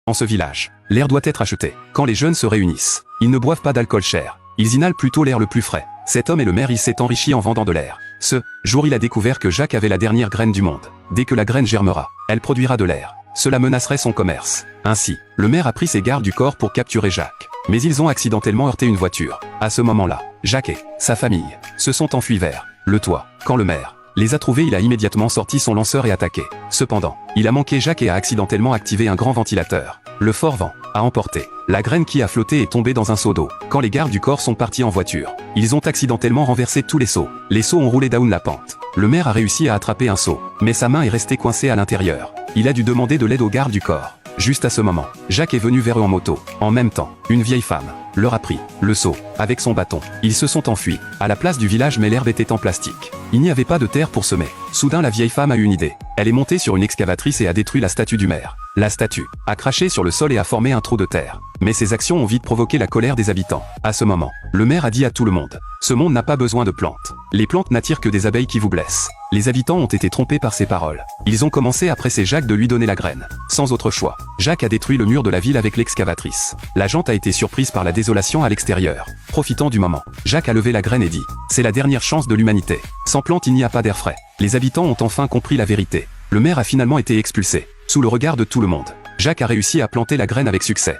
En ce village, l'air doit être acheté. Quand les jeunes se réunissent, ils ne boivent pas d'alcool cher. Ils inhalent plutôt l'air le plus frais. Cet homme est le maire, il s'est enrichi en vendant de l'air. Ce jour, il a découvert que Jacques avait la dernière graine du monde. Dès que la graine germera, elle produira de l'air. Cela menacerait son commerce. Ainsi, le maire a pris ses gardes du corps pour capturer Jacques. Mais ils ont accidentellement heurté une voiture. À ce moment-là, Jacques et sa famille se sont enfuis vers le toit. Quand le maire les a trouvés, il a immédiatement sorti son lanceur et attaqué. Cependant, il a manqué Jacques et a accidentellement activé un grand ventilateur. Le fort vent a emporté la graine qui a flotté et tombé dans un seau d'eau. Quand les gardes du corps sont partis en voiture, ils ont accidentellement renversé tous les seaux. Les seaux ont roulé down la pente. Le maire a réussi à attraper un seau, mais sa main est restée coincée à l'intérieur. Il a dû demander de l'aide aux gardes du corps. Juste à ce moment, Jacques est venu vers eux en moto. En même temps, une vieille femme leur a pris le seau avec son bâton. Ils se sont enfuis à la place du village, mais l'herbe était en plastique. Il n'y avait pas de terre pour semer. Soudain, la vieille femme a eu une idée. Elle est montée sur une excavatrice et a détruit la statue du maire. La statue a craché sur le sol et a formé un trou de terre. Mais ces actions ont vite provoqué la colère des habitants. À ce moment, le maire a dit à tout le monde: ce monde n'a pas besoin de plantes. Les plantes n'attirent que des abeilles qui vous blessent. Les habitants ont été trompés par ces paroles. Ils ont commencé à presser Jacques de lui donner la graine. Sans autre choix, Jacques a détruit le mur de la ville avec l'excavatrice. La gente a été surprise par la désolation à l'extérieur. Profitant du moment, Jacques a levé la graine et dit: c'est la dernière chance de l'humanité. Sans plantes, il n'y a pas d'air frais. Les habitants ont enfin compris la vérité. Le maire a finalement été expulsé. Sous le regard de tout le monde, Jacques a réussi à planter la graine avec succès.